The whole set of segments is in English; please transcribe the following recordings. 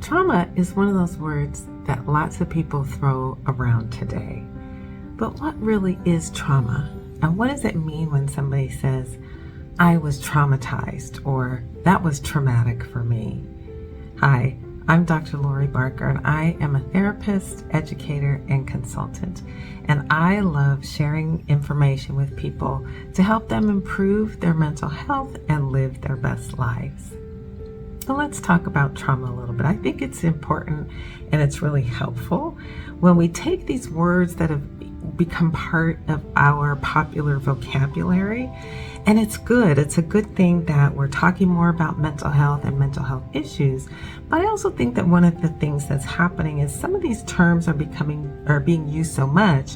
Trauma is one of those words that lots of people throw around today. But what really is trauma? And what does it mean when somebody says, I was traumatized, or that was traumatic for me? Hi, I'm Dr. Lori Barker, and I am a therapist, educator, and consultant. And I love sharing information with people to help them improve their mental health and live their best lives. So let's talk about trauma a little bit. I think it's important and it's really helpful when we take these words that have become part of our popular vocabulary, and it's good. It's a good thing that we're talking more about mental health and mental health issues. But I also think that one of the things that's happening is some of these terms are being used so much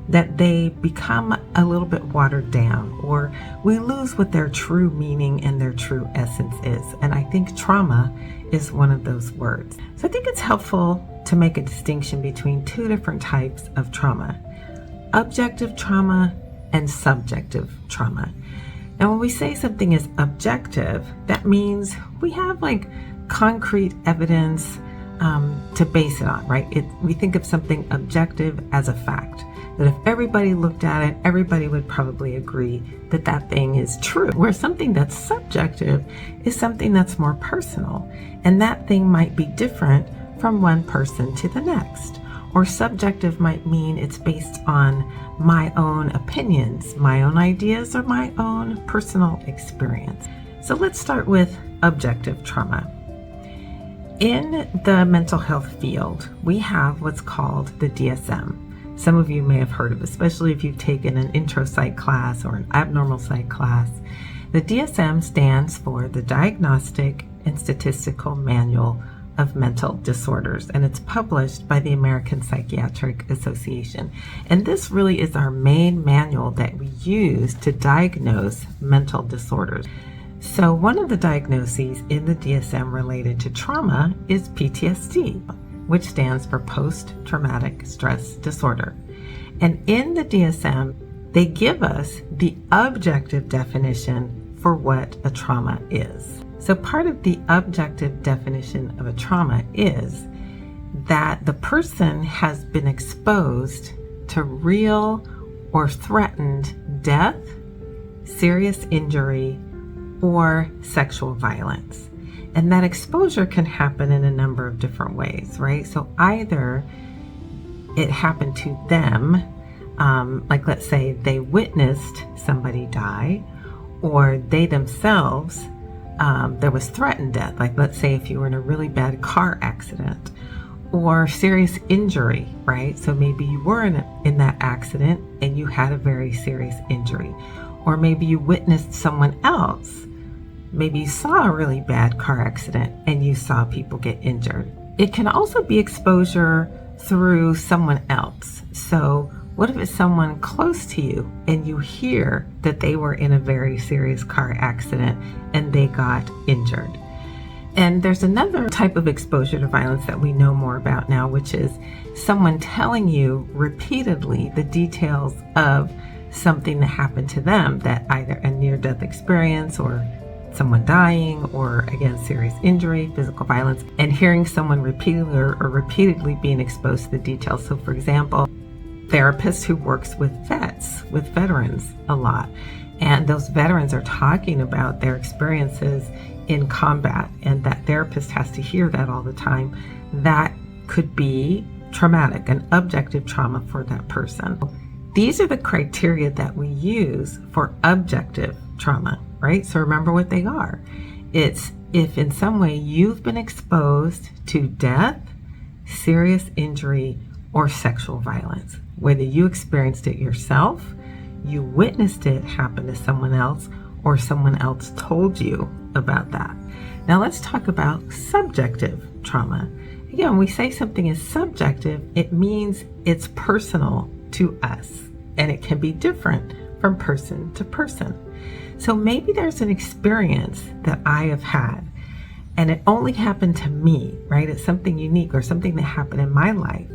that they become a little bit watered down, or we lose what their true meaning and their true essence is. And I think trauma is one of those words. So I think it's helpful to make a distinction between two different types of trauma: objective trauma and subjective trauma. And when we say something is objective, that means we have concrete evidence to base it on, right? We think of something objective as a fact, that if everybody looked at it, everybody would probably agree that that thing is true. Where something that's subjective is something that's more personal, and that thing might be different from one person to the next. Or subjective might mean it's based on my own opinions, my own ideas, or my own personal experience. So let's start with objective trauma. In the mental health field, we have what's called the DSM. Some of you may have heard of it, especially if you've taken an intro psych class or an abnormal psych class. The DSM stands for the Diagnostic and Statistical Manual of Mental Disorders, and it's published by the American Psychiatric Association. And this really is our main manual that we use to diagnose mental disorders. So one of the diagnoses in the DSM related to trauma is PTSD, which stands for post-traumatic stress disorder. And in the DSM, they give us the objective definition for what a trauma is. So part of the objective definition of a trauma is that the person has been exposed to real or threatened death, serious injury, or sexual violence. And that exposure can happen in a number of different ways, right? So either it happened to them, let's say they witnessed somebody die, or they themselves, there was threatened death. Like let's say if you were in a really bad car accident, or serious injury, right? So maybe you were in that accident and you had a very serious injury, or maybe you witnessed someone else. Maybe you saw a really bad car accident and you saw people get injured. It can also be exposure through someone else. So what if it's someone close to you and you hear that they were in a very serious car accident and they got injured? And there's another type of exposure to violence that we know more about now, which is someone telling you repeatedly the details of something that happened to them, that either a near-death experience or someone dying, or again, serious injury, physical violence, and hearing someone repeatedly being exposed to the details. So for example, therapists who works with veterans a lot, and those veterans are talking about their experiences in combat, and that therapist has to hear that all the time. That could be traumatic, an objective trauma for that person. These are the criteria that we use for objective trauma, right? So remember what they are. It's if in some way you've been exposed to death, serious injury, or sexual violence, whether you experienced it yourself, you witnessed it happen to someone else, or someone else told you about that. Now let's talk about subjective trauma. Again, when we say something is subjective, it means it's personal to us, and it can be different from person to person. So maybe there's an experience that I have had, and it only happened to me, right? It's something unique or something that happened in my life.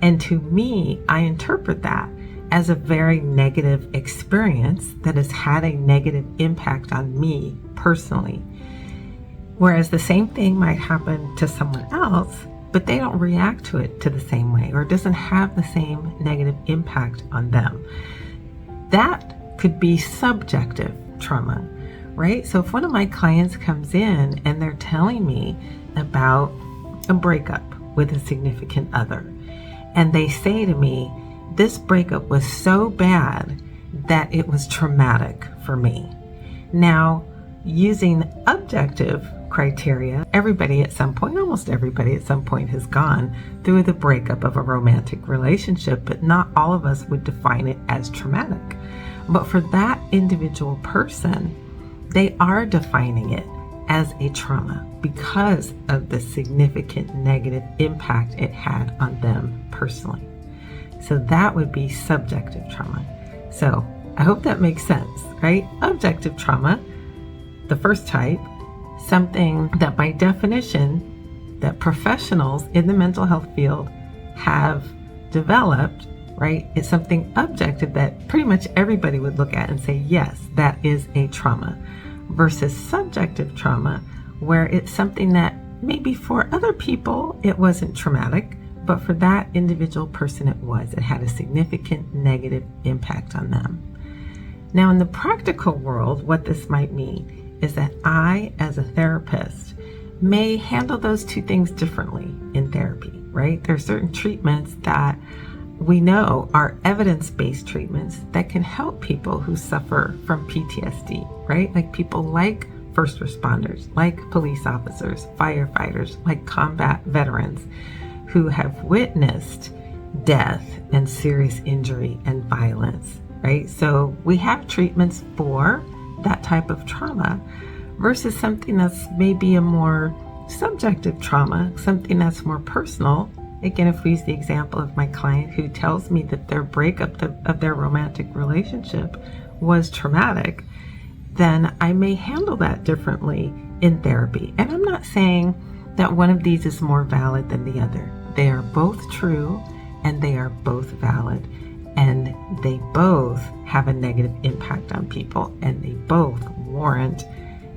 And to me, I interpret that as a very negative experience that has had a negative impact on me personally. Whereas the same thing might happen to someone else, but they don't react to it to the same way, or it doesn't have the same negative impact on them. That could be subjective trauma, right? So if one of my clients comes in and they're telling me about a breakup with a significant other, and they say to me, this breakup was so bad that it was traumatic for me. Now, using objective criteria, everybody at some point, almost everybody at some point, has gone through the breakup of a romantic relationship, but not all of us would define it as traumatic. But for that individual person, they are defining it as a trauma because of the significant negative impact it had on them personally. So that would be subjective trauma. So I hope that makes sense, right? Objective trauma, the first type, something that by definition that professionals in the mental health field have developed, right? It's something objective that pretty much everybody would look at and say, yes, that is a trauma, versus subjective trauma, where it's something that maybe for other people it wasn't traumatic, but for that individual person it was. It had a significant negative impact on them. Now, in the practical world, what this might mean is that I, as a therapist, may handle those two things differently in therapy, right? There are certain treatments that we know are evidence-based treatments that can help people who suffer from PTSD, right? Like people like first responders, like police officers, firefighters, like combat veterans who have witnessed death and serious injury and violence, right? So we have treatments for that type of trauma versus something that's maybe a more subjective trauma, something that's more personal. Again, if we use the example of my client who tells me that their breakup of their romantic relationship was traumatic, then I may handle that differently in therapy. And I'm not saying that one of these is more valid than the other. They are both true and they are both valid, and they both have a negative impact on people, and they both warrant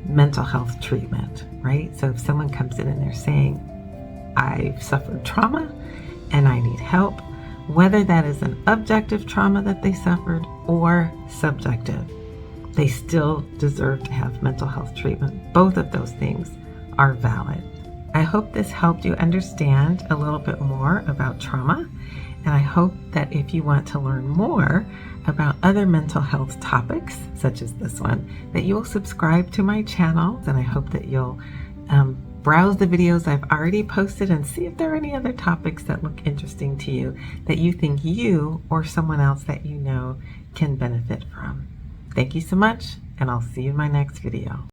mental health treatment, right? So if someone comes in and they're saying, I've suffered trauma and I need help, whether that is an objective trauma that they suffered or subjective, they still deserve to have mental health treatment. Both of those things are valid. I hope this helped you understand a little bit more about trauma, and I hope that if you want to learn more about other mental health topics, such as this one, that you will subscribe to my channel, and I hope that you'll browse the videos I've already posted and see if there are any other topics that look interesting to you that you think you or someone else that you know can benefit from. Thank you so much, and I'll see you in my next video.